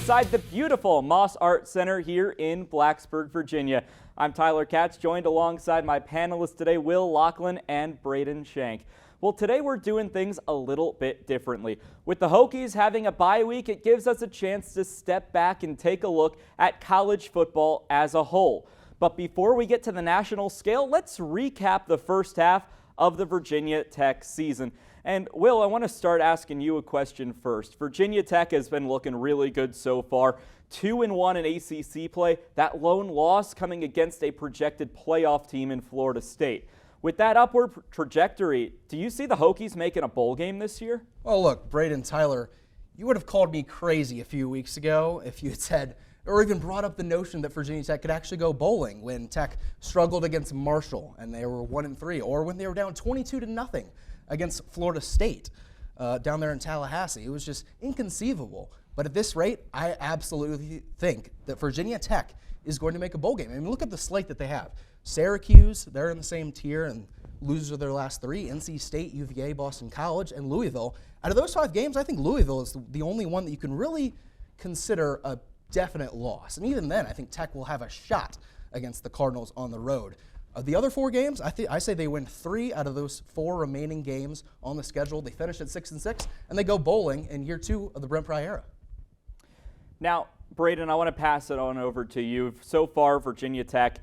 inside the beautiful Moss Art Center here in Blacksburg, Virginia. I'm Tyler Katz, joined alongside my panelists today, Will Lachlan and Braden Shank. Well, today we're doing things a little bit differently. With the Hokies having a bye week, it gives us a chance to step back and take a look at college football as a whole. But before we get to the national scale, let's recap the first half of the Virginia Tech season. And Will, I want to start asking you a question first. Virginia Tech has been looking really good so far. 2-1 in ACC play, that lone loss coming against a projected playoff team in Florida State. With that upward trajectory, do you see the Hokies making a bowl game this year? Well, look, Braden, Tyler, you would have called me crazy a few weeks ago if you had said, or even brought up the notion that Virginia Tech could actually go bowling when Tech struggled against Marshall and they were 1-3, or when they were down 22-0 against Florida State down there in Tallahassee. It was just inconceivable. But at this rate, I absolutely think that Virginia Tech is going to make a bowl game. I mean, look at the slate that they have. Syracuse, they're in the same tier and losers of their last three. NC State, UVA, Boston College, and Louisville. Out of those 5 games, I think Louisville is the only one that you can really consider a definite loss. And even then, I think Tech will have a shot against the Cardinals on the road. The other 4 games, I say they win 3 out of those 4 remaining games on the schedule. They finish at 6-6, and they go bowling in year 2 of the Brent Pry era. Now, Braden, I want to pass it on over to you. So far, Virginia Tech,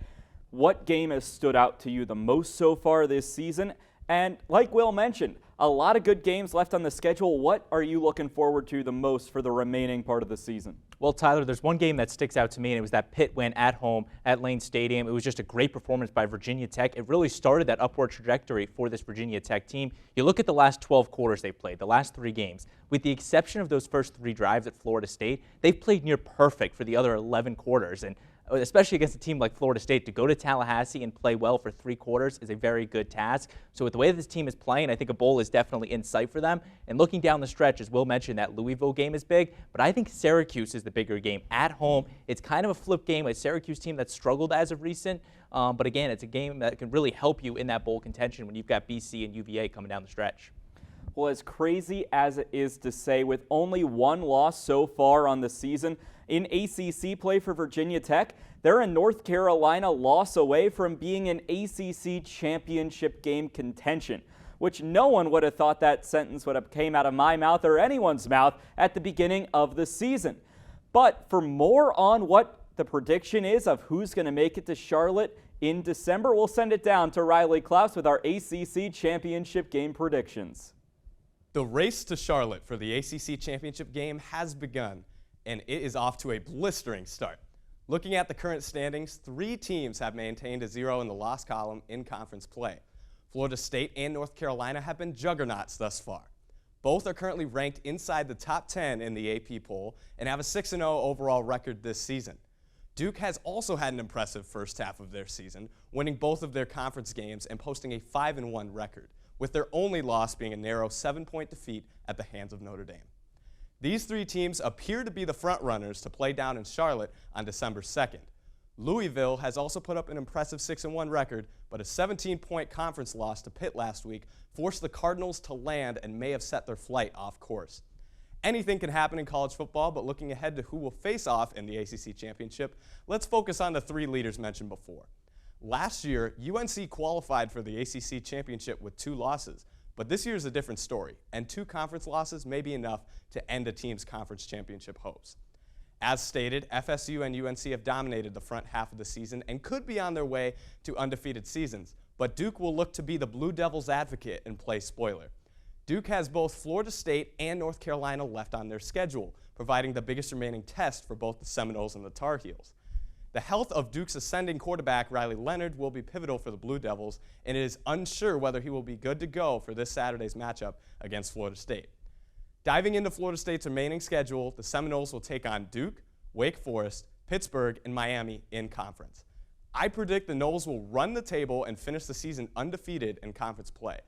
what game has stood out to you the most so far this season? And like Will mentioned, a lot of good games left on the schedule. What are you looking forward to the most for the remaining part of the season? Well, Tyler, there's one game that sticks out to me, and it was that Pitt win at home at Lane Stadium. It was just a great performance by Virginia Tech. It really started that upward trajectory for this Virginia Tech team. You look at the last 12 quarters they've played, the last 3 games. With the exception of those first 3 drives at Florida State, they've played near perfect for the other 11 quarters. And especially against a team like Florida State, to go to Tallahassee and play well for 3 quarters is a very good task. So with the way this team is playing, I think a bowl is definitely in sight for them. And looking down the stretch, as Will mentioned, that Louisville game is big, but I think Syracuse is the bigger game. At home, it's kind of a flip game, a Syracuse team that's struggled as of recent. But again, it's a game that can really help you in that bowl contention when you've got BC and UVA coming down the stretch. Well, as crazy as it is to say, with only 1 loss so far on the season in ACC play for Virginia Tech, they're a North Carolina loss away from being an ACC Championship Game contention, which no one would have thought that sentence would have came out of my mouth or anyone's mouth at the beginning of the season. But for more on what the prediction is of who's going to make it to Charlotte in December, we'll send it down to Riley Klaus with our ACC Championship Game Predictions. The race to Charlotte for the ACC Championship game has begun, and it is off to a blistering start. Looking at the current standings, 3 teams have maintained a 0 in the loss column in conference play. Florida State and North Carolina have been juggernauts thus far. Both are currently ranked inside the top 10 in the AP poll and have a 6-0 overall record this season. Duke has also had an impressive first half of their season, winning both of their conference games and posting a 5-1 record, with their only loss being a narrow 7-point defeat at the hands of Notre Dame. These 3 teams appear to be the front-runners to play down in Charlotte on December 2nd. Louisville has also put up an impressive 6-1 record, but a 17-point conference loss to Pitt last week forced the Cardinals to land and may have set their flight off course. Anything can happen in college football, but looking ahead to who will face off in the ACC Championship, let's focus on the 3 leaders mentioned before. Last year, UNC qualified for the ACC Championship with 2 losses, but this year is a different story, and 2 conference losses may be enough to end a team's conference championship hopes. As stated, FSU and UNC have dominated the front half of the season and could be on their way to undefeated seasons, but Duke will look to be the Blue Devils' advocate and play spoiler. Duke has both Florida State and North Carolina left on their schedule, providing the biggest remaining test for both the Seminoles and the Tar Heels. The health of Duke's ascending quarterback, Riley Leonard, will be pivotal for the Blue Devils, and it is unsure whether he will be good to go for this Saturday's matchup against Florida State. Diving into Florida State's remaining schedule, the Seminoles will take on Duke, Wake Forest, Pittsburgh, and Miami in conference. I predict the Noles will run the table and finish the season undefeated in conference play.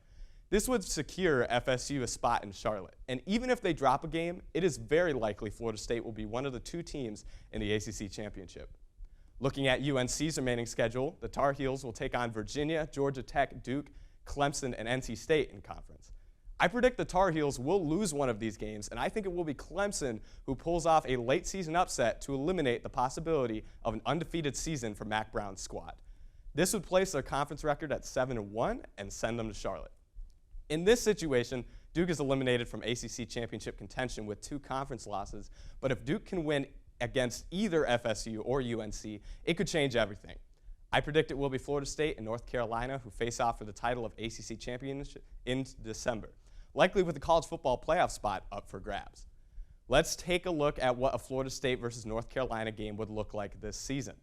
This would secure FSU a spot in Charlotte, and even if they drop a game, it is very likely Florida State will be one of the 2 teams in the ACC Championship. Looking at UNC's remaining schedule, the Tar Heels will take on Virginia, Georgia Tech, Duke, Clemson, and NC State in conference. I predict the Tar Heels will lose one of these games, and I think it will be Clemson who pulls off a late season upset to eliminate the possibility of an undefeated season for Mac Brown's squad. This would place their conference record at 7-1 and send them to Charlotte. In this situation, Duke is eliminated from ACC Championship contention with 2 conference losses, but if Duke can win against either FSU or UNC, it could change everything. I predict it will be Florida State and North Carolina who face off for the title of ACC Championship in December, likely with the college football playoff spot up for grabs. Let's take a look at what a Florida State versus North Carolina game would look like this season.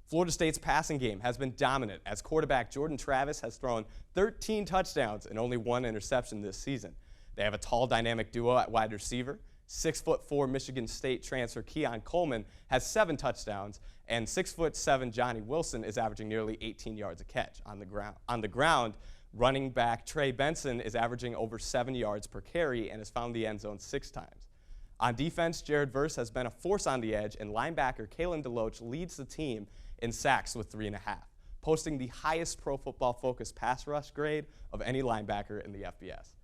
Florida State's passing game has been dominant as quarterback Jordan Travis has thrown 13 touchdowns and only 1 interception this season. They have a tall, dynamic duo at wide receiver. 6'4" Michigan State transfer Keon Coleman has 7 touchdowns, and 6'7" Johnny Wilson is averaging nearly 18 yards a catch on the ground. Running back Trey Benson is averaging over 7 yards per carry and has found the end zone 6 times. On defense, Jared Verse has been a force on the edge, and linebacker Kalen DeLoach leads the team in sacks with 3.5, posting the highest Pro Football Focus pass rush grade of any linebacker in the FBS.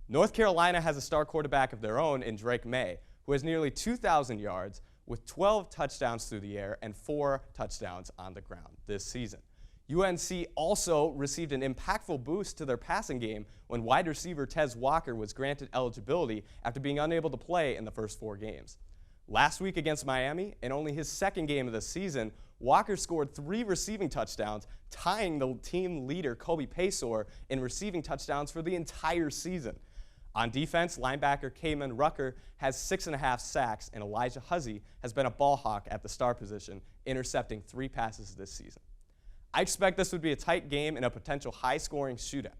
North Carolina has a star quarterback of their own in Drake May, who has nearly 2,000 yards with 12 touchdowns through the air and 4 touchdowns on the ground this season. UNC also received an impactful boost to their passing game when wide receiver Tez Walker was granted eligibility after being unable to play in the first 4 games. Last week against Miami, in only his 2nd game of the season, Walker scored 3 receiving touchdowns, tying the team leader Kobe Paysour in receiving touchdowns for the entire season. On defense, linebacker Kamen Rucker has 6.5 sacks, and Elijah Huzzy has been a ball hawk at the star position, intercepting 3 passes this season. I expect this would be a tight game and a potential high-scoring shootout.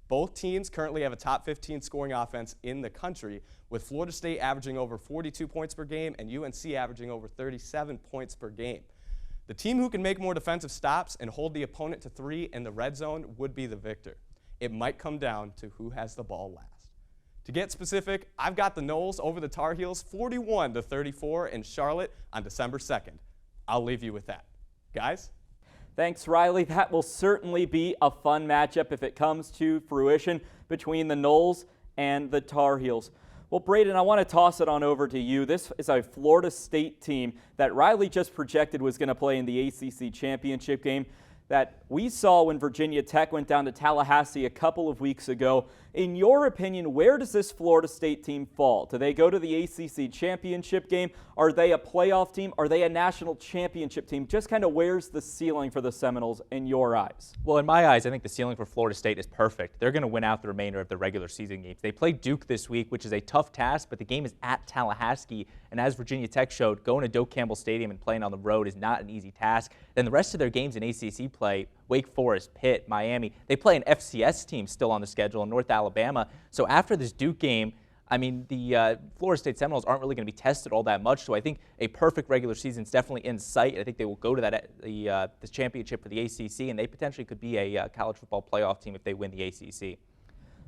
Both teams currently have a top 15 scoring offense in the country, with Florida State averaging over 42 points per game and UNC averaging over 37 points per game. The team who can make more defensive stops and hold the opponent to 3 in the red zone would be the victor. It might come down to who has the ball last. To get specific, I've got the Noles over the Tar Heels 41-34 in Charlotte on December 2nd. I'll leave you with that. Guys? Thanks, Riley. That will certainly be a fun matchup if it comes to fruition between the Noles and the Tar Heels. Well, Braden, I want to toss it on over to you. This is a Florida State team that Riley just projected was going to play in the ACC Championship game that we saw when Virginia Tech went down to Tallahassee a couple of weeks ago. In your opinion, where does this Florida State team fall? Do they go to the ACC Championship game? Are they a playoff team? Are they a national championship team? Just kind of where's the ceiling for the Seminoles in your eyes? Well, in my eyes, I think the ceiling for Florida State is perfect. They're going to win out the remainder of the regular season games. They play Duke this week, which is a tough task, but the game is at Tallahassee. And as Virginia Tech showed, going to Doak Campbell Stadium and playing on the road is not an easy task. Then the rest of their games in ACC play, Wake Forest, Pitt, Miami, they play an FCS team still on the schedule in North Alabama. So after this Duke game, I mean, the Florida State Seminoles aren't really going to be tested all that much. So I think a perfect regular season is definitely in sight. I think they will go to the championship for the ACC, and they potentially could be a college football playoff team if they win the ACC.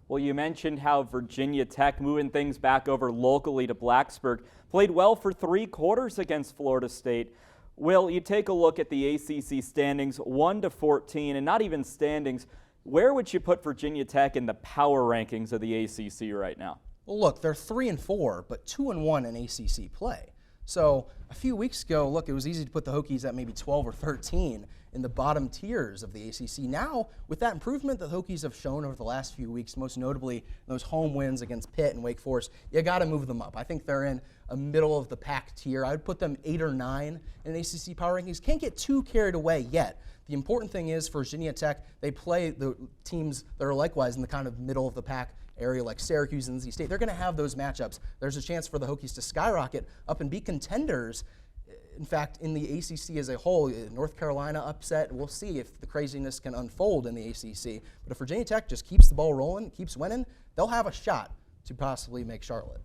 Well, you mentioned how Virginia Tech, moving things back over locally to Blacksburg, played well for 3 quarters against Florida State. Will, you take a look at the ACC standings, 1-14, and not even standings. Where would you put Virginia Tech in the power rankings of the ACC right now? Well, look, they're 3-4, but 2-1 in ACC play. So a few weeks ago, look, it was easy to put the Hokies at maybe 12 or 13 in the bottom tiers of the ACC. Now, with that improvement that the Hokies have shown over the last few weeks, most notably those home wins against Pitt and Wake Forest, you got to move them up. I think they're in a middle of the pack tier. I would put them 8 or 9 in ACC power rankings. Can't get too carried away yet. The important thing is for Virginia Tech, they play the teams that are likewise in the kind of middle of the pack area like Syracuse and NC State. They're going to have those matchups. There's a chance for the Hokies to skyrocket up and be contenders. In fact, in the ACC as a whole, North Carolina upset. We'll see if the craziness can unfold in the ACC. But if Virginia Tech just keeps the ball rolling, keeps winning, they'll have a shot to possibly make Charlotte.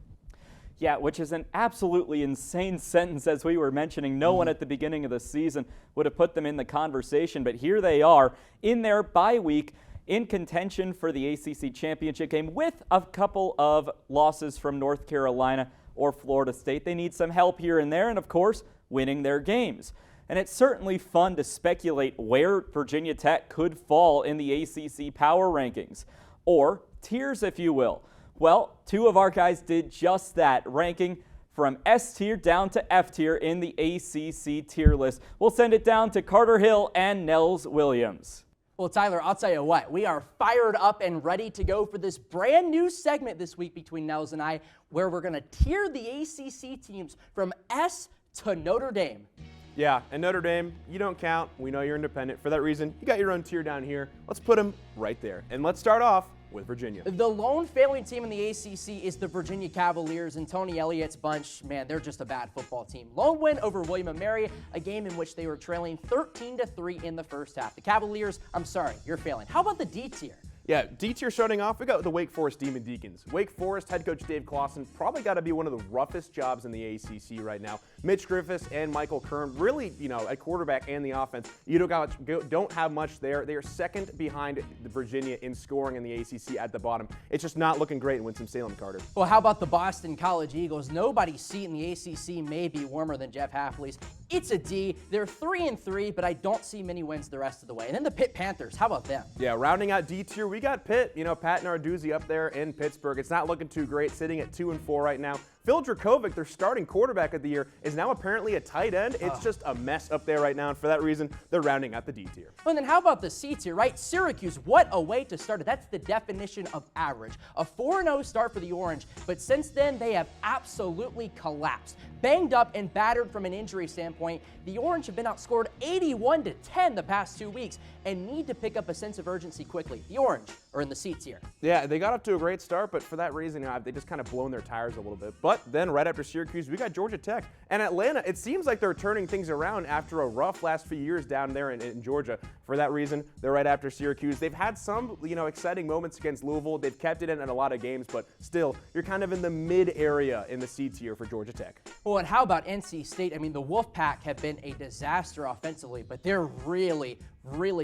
Yeah, which is an absolutely insane sentence, as we were mentioning. No one at the beginning of the season would have put them in the conversation, but here they are in their bye week in contention for the ACC Championship game with a couple of losses from North Carolina or Florida State. They need some help here and there, and of course, winning their games. And it's certainly fun to speculate where Virginia Tech could fall in the ACC power rankings, or tiers, if you will. Well, two of our guys did just that, ranking from S tier down to F tier in the ACC tier list. We'll send it down to Carter Hill and Nels Williams. Well, Tyler, I'll tell you what, we are fired up and ready to go for this brand new segment this week between Nels and I, where we're going to tier the ACC teams from S to Notre Dame. Yeah, and Notre Dame, you don't count. We know you're independent. For that reason, you got your own tier down here. Let's put them right there. And let's start off with Virginia. The lone failing team in the ACC is the Virginia Cavaliers, and Tony Elliott's bunch, man, they're just a bad football team. Lone win over William & Mary, a game in which they were trailing 13-3 in the first half. The Cavaliers, I'm sorry, you're failing. How about the D tier? Yeah, D tier starting off, we got the Wake Forest Demon Deacons. Wake Forest head coach Dave Clawson probably got to be one of the roughest jobs in the ACC right now. Mitch Griffiths and Michael Kern really, at quarterback and the offense, you don't have much there. They are second behind Virginia in scoring in the ACC at the bottom. It's just not looking great in Winston-Salem, Carter. Well, how about the Boston College Eagles? Nobody's seat in the ACC may be warmer than Jeff Hafley's. It's a D. They're 3-3, but I don't see many wins the rest of the way. And then the Pitt Panthers, how about them? Yeah, rounding out D tier, we got Pitt. Pat Narduzzi up there in Pittsburgh. It's not looking too great, sitting at 2-4 right now. Phil Dracovic, their starting quarterback of the year, is now apparently a tight end. It's just a mess up there right now, and for that reason, they're rounding out the D tier. Well, and then how about the C tier, right? Syracuse, what a way to start it. That's the definition of average. A 4-0 start for the Orange, but since then, they have absolutely collapsed. Banged up and battered from an injury standpoint, the Orange have been outscored 81-10 the past 2 weeks and need to pick up a sense of urgency quickly. The Orange are in the C tier. Yeah, they got up to a great start, but for that reason, they just kind of blown their tires a little bit. But then right after Syracuse, we got Georgia Tech. And Atlanta, it seems like they're turning things around after a rough last few years down there in Georgia. For that reason, they're right after Syracuse. They've had some, exciting moments against Louisville. They've kept it in a lot of games, but still, you're kind of in the mid area in the C tier for Georgia Tech. Well, and how about NC State? I mean, the Wolfpack have been a disaster offensively, but they're really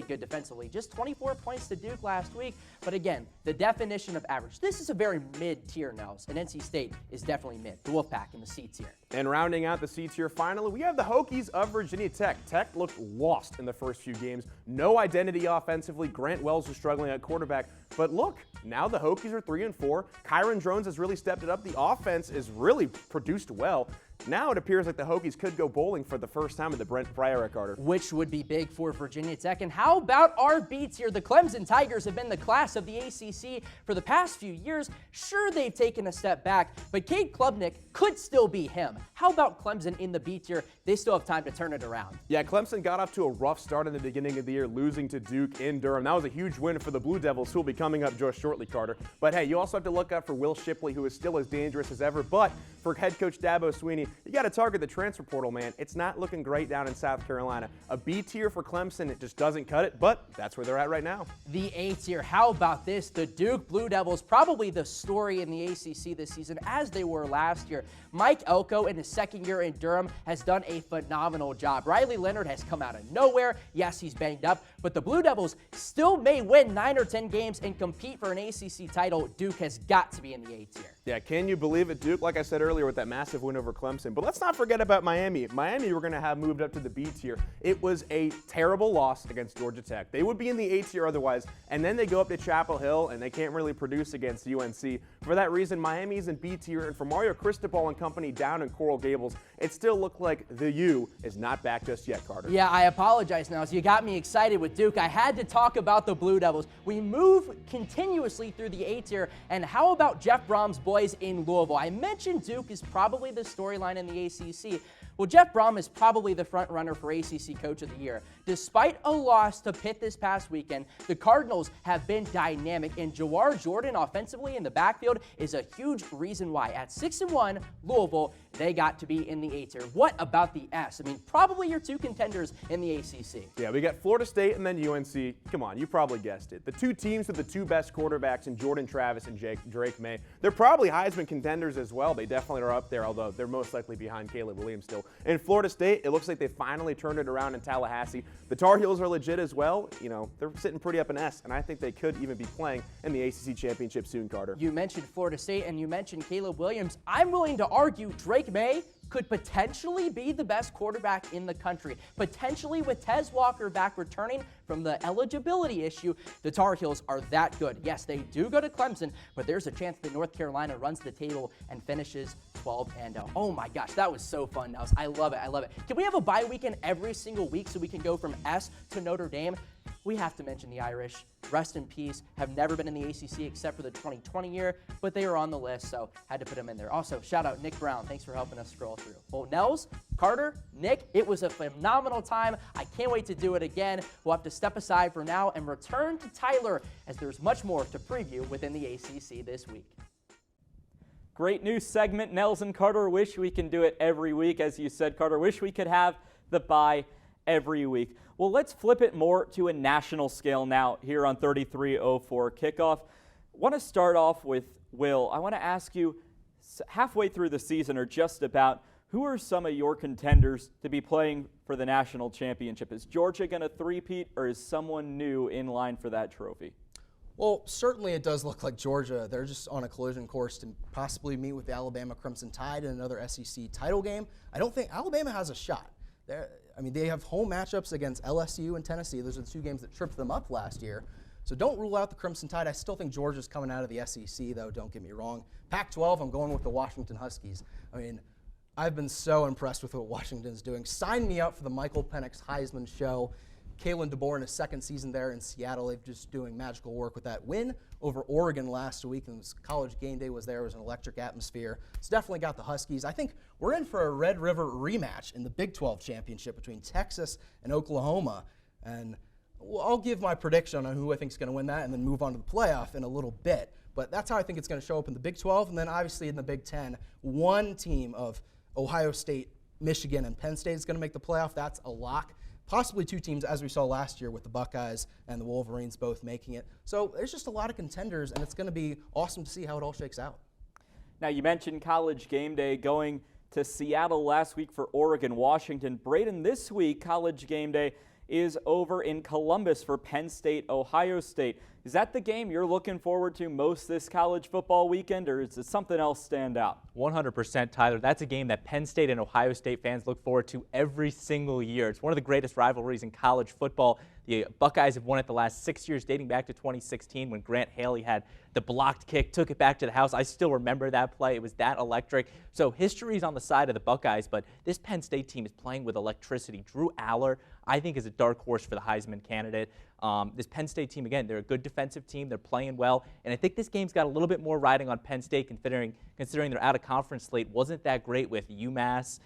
good defensively. Just 24 points to Duke last week. But again, the definition of average. This is a very mid-tier now, and NC State is definitely mid. The Wolfpack in the C tier. And rounding out the C tier, finally, we have the Hokies of Virginia Tech. Tech looked lost in the first few games. No identity offensively. Grant Wells was struggling at quarterback. But look, now the Hokies are 3-4. Kyron Drones has really stepped it up. The offense is really produced well. Now it appears like the Hokies could go bowling for the first time in the Brent Pryor, Carter. Which would be big for Virginia Tech. And how about our B tier? The Clemson Tigers have been the class of the ACC for the past few years. Sure, they've taken a step back, but Cade Klubnik could still be him. How about Clemson in the B tier? They still have time to turn it around. Yeah, Clemson got off to a rough start in the beginning of the year, losing to Duke in Durham. That was a huge win for the Blue Devils, who will be coming up just shortly, Carter. But hey, you also have to look out for Will Shipley, who is still as dangerous as ever. But for head coach Dabo Swinney, you got to target the transfer portal, man. It's not looking great down in South Carolina. A B tier for Clemson, it just doesn't cut it, but that's where they're at right now. The A tier, how about this? The Duke Blue Devils, probably the story in the ACC this season, as they were last year. Mike Elko, in his second year in Durham, has done a phenomenal job. Riley Leonard has come out of nowhere. Yes, he's banged up, but the Blue Devils still may win 9 or 10 games and compete for an ACC title. Duke has got to be in the A tier. Yeah, can you believe it, Duke? Like I said earlier, with that massive win over Clemson. But let's not forget about Miami. Miami we're going to have moved up to the B tier. It was a terrible loss against Georgia Tech. They would be in the A tier otherwise, and then they go up to Chapel Hill, and they can't really produce against UNC. For that reason, Miami's in B tier, and for Mario Cristobal and company down in Coral Gables, it still looked like the U is not back just yet, Carter. Yeah, I apologize now. So you got me excited with Duke. I had to talk about the Blue Devils. We move continuously through the A tier, and how about Jeff Brom's boys in Louisville? I mentioned Duke is probably the storyline in the ACC. Well, Jeff Brom is probably the front runner for ACC Coach of the Year. Despite a loss to Pitt this past weekend, the Cardinals have been dynamic, and Jawar Jordan offensively in the backfield is a huge reason why. At 6-1, Louisville, they got to be in the A tier. What about the S? I mean, probably your two contenders in the ACC. Yeah, we got Florida State and then UNC. Come on, you probably guessed it. The two teams with the two best quarterbacks in Jordan Travis and Drake May. They're probably Heisman contenders as well. They definitely are up there, although they're most likely behind Caleb Williams still. In Florida State, it looks like they finally turned it around in Tallahassee. The Tar Heels are legit as well. They're sitting pretty up in S, and I think they could even be playing in the ACC Championship soon, Carter. You mentioned Florida State, and you mentioned Caleb Williams. I'm willing to argue Drake May could potentially be the best quarterback in the country. Potentially with Tez Walker back returning from the eligibility issue, the Tar Heels are that good. Yes, they do go to Clemson, but there's a chance that North Carolina runs the table and finishes 12-0. Oh my gosh, that was so fun, Nels. I love it. I love it. Can we have a bye weekend every single week so we can go from S to Notre Dame? We have to mention the Irish. Rest in peace. Have never been in the ACC except for the 2020 year, but they were on the list, so had to put them in there. Also, shout out Nick Brown. Thanks for helping us scroll through. Well, Nels, Carter, Nick, it was a phenomenal time. I can't wait to do it again. We'll have to step aside for now and return to Tyler as there's much more to preview within the ACC this week. Great new segment, Nels and Carter. Wish we can do it every week. As you said, Carter, wish we could have the bye every week. Well, let's flip it more to a national scale now here on 3304 Kickoff. Want to start off with Will. I want to ask you, halfway through the season or just about, who are some of your contenders to be playing for the national championship? Is Georgia going to three-peat, or is someone new in line for that trophy? Well, certainly it does look like Georgia. They're just on a collision course to possibly meet with the Alabama Crimson Tide in another SEC title game. I don't think Alabama has a shot. They have home matchups against LSU and Tennessee. Those are the two games that tripped them up last year. So don't rule out the Crimson Tide. I still think Georgia's coming out of the SEC, though. Don't get me wrong. Pac-12, I'm going with the Washington Huskies. I've been so impressed with what Washington's doing. Sign me up for the Michael Penix Heisman show. Kalen DeBoer in his second season there in Seattle. They've just doing magical work with that win over Oregon last week, and College Game Day was there. It was an electric atmosphere. It's definitely got the Huskies. I think we're in for a Red River rematch in the Big 12 championship between Texas and Oklahoma. And I'll give my prediction on who I think is going to win that and then move on to the playoff in a little bit. But that's how I think it's going to show up in the Big 12. And then obviously in the Big 10, one team of Ohio State, Michigan, and Penn State is going to make the playoff. That's a lock. Possibly two teams, as we saw last year with the Buckeyes and the Wolverines both making it. So there's just a lot of contenders, and it's going to be awesome to see how it all shakes out. Now, you mentioned College Game Day going to Seattle last week for Oregon, Washington. Braden, this week, College Game Day is over in Columbus for Penn State, Ohio State. Is that the game you're looking forward to most this college football weekend, or does something else stand out? 100%, Tyler. That's a game that Penn State and Ohio State fans look forward to every single year. It's one of the greatest rivalries in college football. The Buckeyes have won it the last 6 years, dating back to 2016 when Grant Haley had the blocked kick, took it back to the house. I still remember that play. It was that electric. So history's on the side of the Buckeyes, but this Penn State team is playing with electricity. Drew Aller, I think, is a dark horse for the Heisman candidate. This Penn State team, again, they're a good defensive team. They're playing well. And I think this game's got a little bit more riding on Penn State, considering their out-of-conference slate wasn't that great with UMass,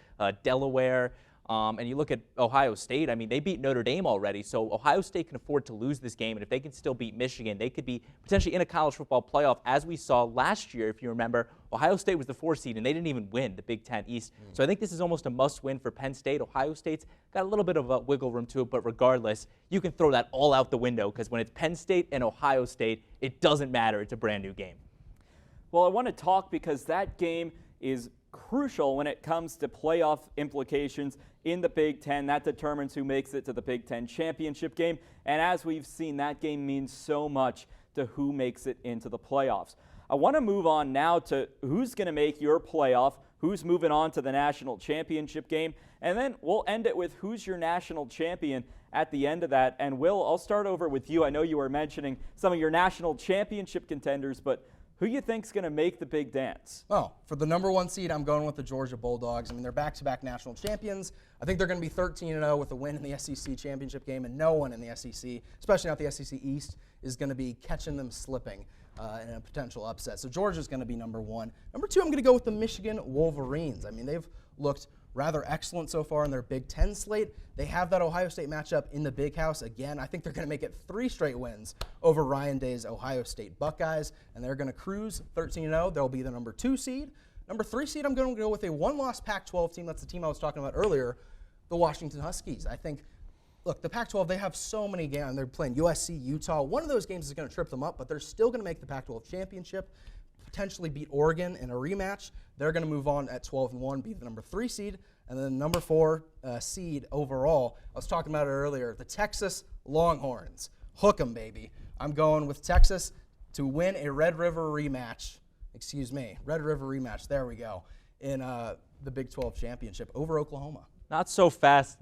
Delaware. And you look at Ohio State, they beat Notre Dame already, so Ohio State can afford to lose this game, and if they can still beat Michigan, they could be potentially in a college football playoff, as we saw last year. If you remember, Ohio State was the 4 seed, and they didn't even win the Big Ten East. So I think this is almost a must-win for Penn State. Ohio State's got a little bit of a wiggle room to it, but regardless, you can throw that all out the window, because when it's Penn State and Ohio State, it doesn't matter. It's a brand new game. Well, I want to talk because that game is crucial when it comes to playoff implications in the Big Ten. That determines who makes it to the Big Ten championship game. And as we've seen, that game means so much to who makes it into the playoffs. I want to move on now to who's going to make your playoff, who's moving on to the national championship game, and then we'll end it with who's your national champion at the end of that. And Will, I'll start over with you. I know you were mentioning some of your national championship contenders, but who do you think's going to make the big dance? Well, for the number 1 seed, I'm going with the Georgia Bulldogs. They're back-to-back national champions. I think they're going to be 13-0 with a win in the SEC Championship game, and no one in the SEC, especially not the SEC East, is going to be catching them slipping in a potential upset. So Georgia's going to be number 1. Number 2, I'm going to go with the Michigan Wolverines. They've looked rather excellent so far in their Big Ten slate. They have that Ohio State matchup in the Big House again. I think they're going to make it 3 straight wins over Ryan Day's Ohio State Buckeyes, and they're going to cruise 13-0. They'll be the number 2 seed. Number 3 seed, I'm going to go with a 1-loss Pac-12 team. That's the team I was talking about earlier, the Washington Huskies. I think, look, the Pac-12, they have so many games. They're playing USC, Utah. One of those games is going to trip them up, but they're still going to make the Pac-12 championship, potentially beat Oregon in a rematch. They're going to move on at 12-1, be the number 3 seed. And then number 4 seed overall, I was talking about it earlier, the Texas Longhorns. Hook 'em, baby. I'm going with Texas to win a Red River rematch. Red River rematch. There we go. In the Big 12 championship over Oklahoma. Not so fast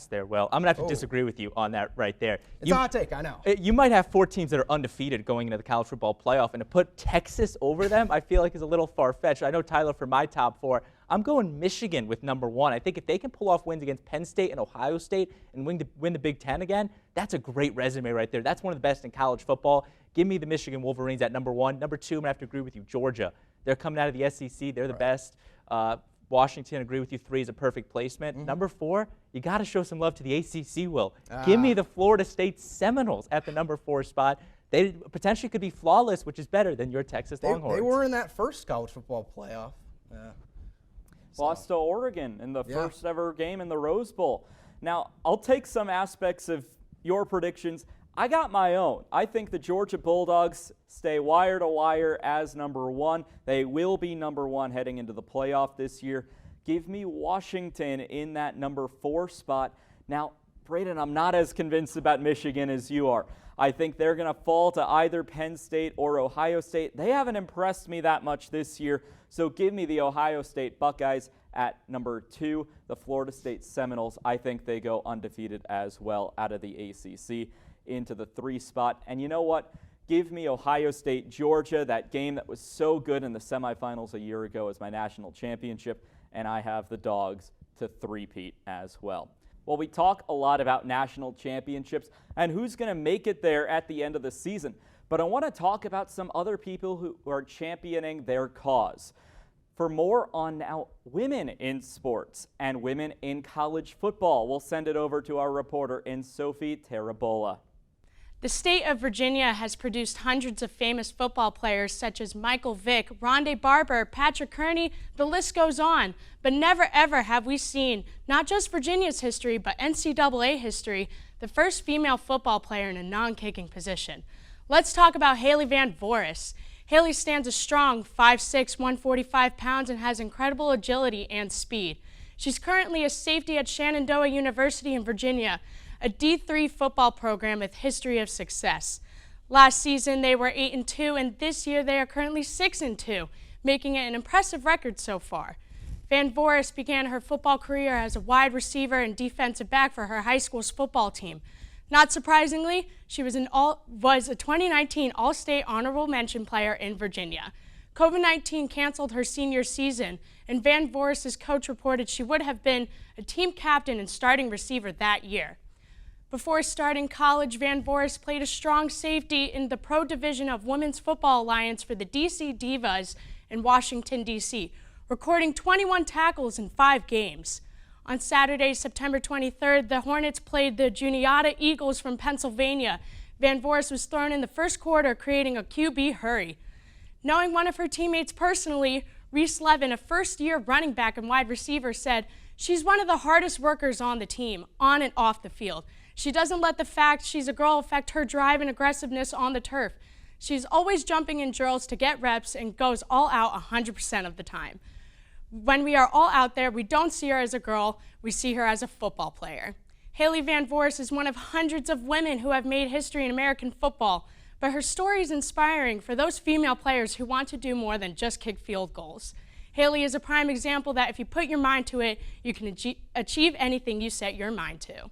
there, Will. I'm going to have to disagree with you on that right there. It's a hot take, I know. You might have 4 teams that are undefeated going into the college football playoff, and to put Texas over them, I feel like is a little far-fetched. I know, Tyler, for my top 4, I'm going Michigan with number 1. I think if they can pull off wins against Penn State and Ohio State and win the Big Ten again, that's a great resume right there. That's one of the best in college football. Give me the Michigan Wolverines at number 1. Number 2, I'm going to have to agree with you, Georgia. They're coming out of the SEC. They're the best. Washington, agree with you, 3 is a perfect placement. Number 4, you got to show some love to the ACC, Will. Give me the Florida State Seminoles at the number 4 spot. They potentially could be flawless, which is better than your Texas Longhorns. They were in that first college football playoff. Lost to Oregon in the first ever game in the Rose Bowl. Now, I'll take some aspects of your predictions. I got my own. I think the Georgia Bulldogs stay wire to wire as number 1. They will be number 1 heading into the playoff this year. Give me Washington in that number 4 spot. Now, Braden, I'm not as convinced about Michigan as you are. I think they're going to fall to either Penn State or Ohio State. They haven't impressed me that much this year, so give me the Ohio State Buckeyes at number 2. The Florida State Seminoles, I think they go undefeated as well out of the ACC into the 3 spot. And you know what? Give me Ohio State, Georgia, that game that was so good in the semifinals a year ago as my national championship, and I have the Dogs to three-peat as well. Well, we talk a lot about national championships and who's going to make it there at the end of the season, but I want to talk about some other people who are championing their cause. For more on now women in sports and women in college football, we'll send it over to our reporter in Sophie Tarabola. The state of Virginia has produced hundreds of famous football players such as Michael Vick, Rondé Barber, Patrick Kearney, the list goes on. But never ever have we seen, not just Virginia's history, but NCAA history, the first female football player in a non-kicking position. Let's talk about Haley Van Voris. Haley stands a strong 5'6", 145 pounds and has incredible agility and speed. She's currently a safety at Shenandoah University in Virginia, a D3 football program with history of success. Last season they were 8-2, and this year they are currently 6-2, making it an impressive record so far. Van Voris began her football career as a wide receiver and defensive back for her high school's football team. Not surprisingly, she was a 2019 All-State Honorable Mention player in Virginia. COVID-19 canceled her senior season, and Van Voris' coach reported she would have been a team captain and starting receiver that year. Before starting college, Van Voris played a strong safety in the Pro Division of Women's Football Alliance for the DC Divas in Washington, D.C., recording 21 tackles in 5 games. On Saturday, September 23rd, the Hornets played the Juniata Eagles from Pennsylvania. Van Voris was thrown in the first quarter, creating a QB hurry. Knowing one of her teammates personally, Reese Levin, a first-year running back and wide receiver, said, "She's one of the hardest workers on the team, on and off the field. She doesn't let the fact she's a girl affect her drive and aggressiveness on the turf. She's always jumping in drills to get reps and goes all out 100% of the time. When we are all out there, we don't see her as a girl, we see her as a football player." Haley Van Voris is one of hundreds of women who have made history in American football, but her story is inspiring for those female players who want to do more than just kick field goals. Haley is a prime example that if you put your mind to it, you can achieve anything you set your mind to.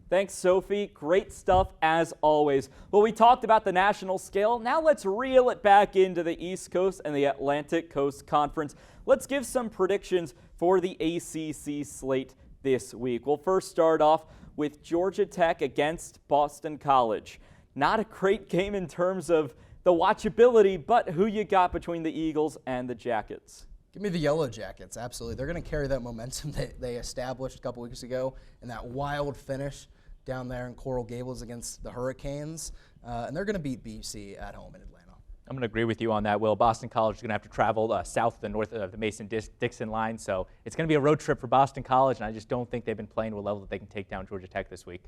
Thanks, Sophie. Great stuff as always. Well, we talked about the national scale. Now let's reel it back into the East Coast and the Atlantic Coast Conference. Let's give some predictions for the ACC slate this week. We'll first start off with Georgia Tech against Boston College. Not a great game in terms of the watchability, but who you got between the Eagles and the Jackets? Give me the Yellow Jackets, absolutely. They're going to carry that momentum that they established a couple weeks ago in that wild finish down there in Coral Gables against the Hurricanes, and they're going to beat BC at home in Atlanta. I'm going to agree with you on that, Will. Boston College is going to have to travel south to the north of the Mason-Dixon line, so it's going to be a road trip for Boston College, and I just don't think they've been playing to a level that they can take down Georgia Tech this week.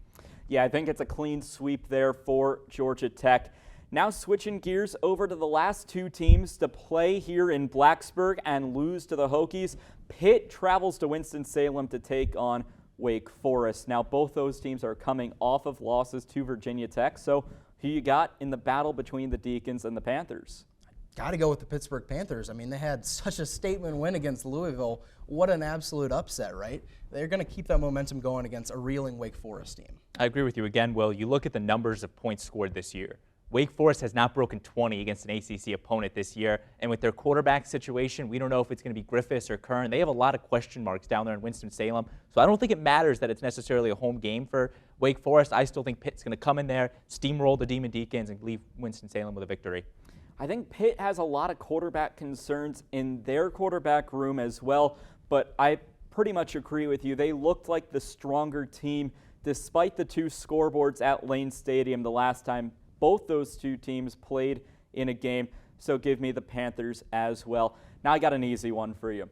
Yeah, I think it's a clean sweep there for Georgia Tech. Now switching gears over to the last 2 teams to play here in Blacksburg and lose to the Hokies. Pitt travels to Winston-Salem to take on Wake Forest. Now both those teams are coming off of losses to Virginia Tech, so who you got in the battle between the Deacons and the Panthers? Got to go with the Pittsburgh Panthers. I mean, they had such a statement win against Louisville. What an absolute upset, right? They're going to keep that momentum going against a reeling Wake Forest team. I agree with you again, Will. You look at the numbers of points scored this year. Wake Forest has not broken 20 against an ACC opponent this year, and with their quarterback situation, we don't know if it's going to be Griffiths or Kern. They have a lot of question marks down there in Winston-Salem, so I don't think it matters that it's necessarily a home game for Wake Forest. I still think Pitt's going to come in there, steamroll the Demon Deacons, and leave Winston-Salem with a victory. I think Pitt has a lot of quarterback concerns in their quarterback room as well, but I pretty much agree with you. They looked like the stronger team despite the two scoreboards at Lane Stadium the last time both those two teams played in a game, so give me the Panthers as well. Now I got an easy one for you.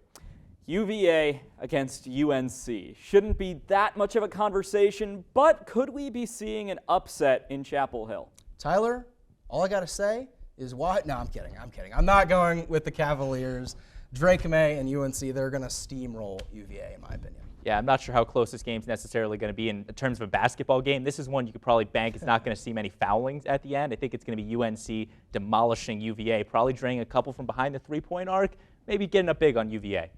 UVA against UNC. Shouldn't be that much of a conversation, but could we be seeing an upset in Chapel Hill? Tyler, all I got to say is why? No, I'm kidding. I'm not going with the Cavaliers. Drake May and UNC, they're going to steamroll UVA, in my opinion. Yeah, I'm not sure how close this game's necessarily going to be in terms of a basketball game. This is one you could probably bank. It's not going to see many foulings at the end. I think it's going to be UNC demolishing UVA, probably draining a couple from behind the three-point arc, maybe getting up big on UVA.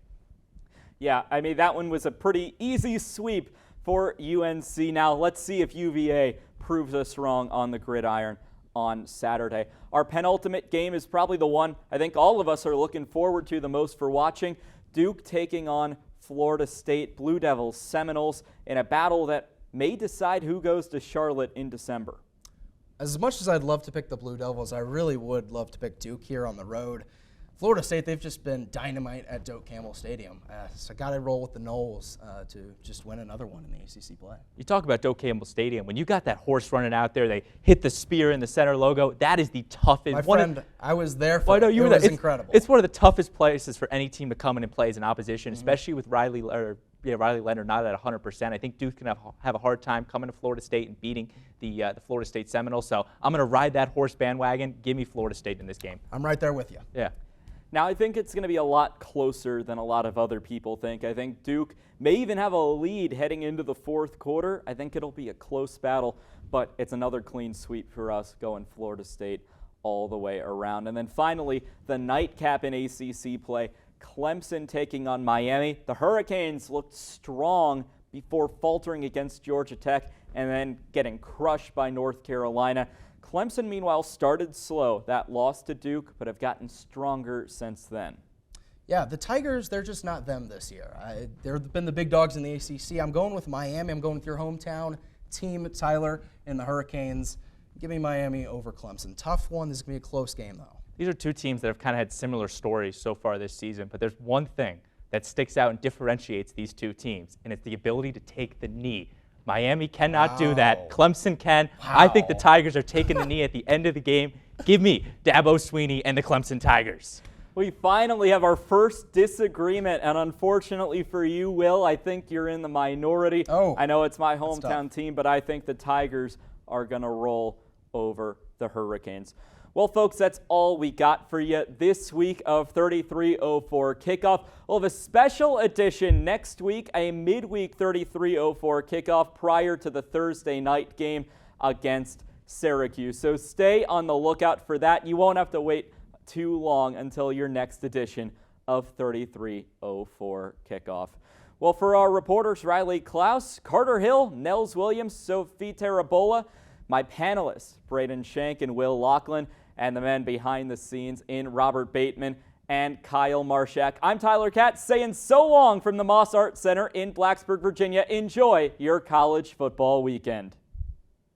Yeah, I mean, that one was a pretty easy sweep for UNC. Now, let's see if UVA proves us wrong on the gridiron on Saturday. Our penultimate game is probably the one I think all of us are looking forward to the most for watching. Duke taking on Florida State Blue Devils Seminoles in a battle that may decide who goes to Charlotte in December. As much as I'd love to pick the Blue Devils, I really would love to pick Duke here on the road. Florida State, they've just been dynamite at Doak Campbell Stadium. So I got to roll with the Noles to just win another one in the ACC play. You talk about Doak Campbell Stadium. When you got that horse running out there, they hit the spear in the center logo. That is the toughest. My friend, I was there for it. It was incredible. It's one of the toughest places for any team to come in and play as an opposition, especially with Riley Leonard not at 100%. I think Duke's going to have a hard time coming to Florida State and beating the Florida State Seminoles. So I'm going to ride that horse bandwagon. Give me Florida State in this game. I'm right there with you. Yeah. Now, I think it's going to be a lot closer than a lot of other people think. I think Duke may even have a lead heading into the fourth quarter. I think it'll be a close battle, but it's another clean sweep for us going Florida State all the way around. And then finally, the nightcap in ACC play, Clemson taking on Miami. The Hurricanes looked strong before faltering against Georgia Tech and then getting crushed by North Carolina. Clemson, meanwhile, started slow. That loss to Duke, but have gotten stronger since then. Yeah, the Tigers, they're just not them this year. They've been the big dogs in the ACC. I'm going with Miami. I'm going with your hometown team, Tyler, and the Hurricanes. Give me Miami over Clemson. Tough one. This is going to be a close game, though. These are two teams that have kind of had similar stories so far this season, but there's one thing that sticks out and differentiates these two teams, and it's the ability to take the knee. Miami cannot do that. Clemson can. I think the Tigers are taking the knee at the end of the game. Give me Dabo Swinney and the Clemson Tigers. We finally have our first disagreement, and unfortunately for you, Will, I think you're in the minority. Oh, I know it's my hometown team, but I think the Tigers are going to roll over the Hurricanes. Well, folks, that's all we got for you this week of 3304 Kickoff. We'll have a special edition next week, a midweek 3304 Kickoff prior to the Thursday night game against Syracuse. So stay on the lookout for that. You won't have to wait too long until your next edition of 3304 Kickoff. Well, for our reporters, Riley Klaus, Carter Hill, Nels Williams, Sophie Tarabola, my panelists, Braden Shank and Will Laughlin, and the men behind the scenes in Robert Bateman and Kyle Marshak. I'm Tyler Katz saying so long from the Moss Art Center in Blacksburg, Virginia. Enjoy your college football weekend.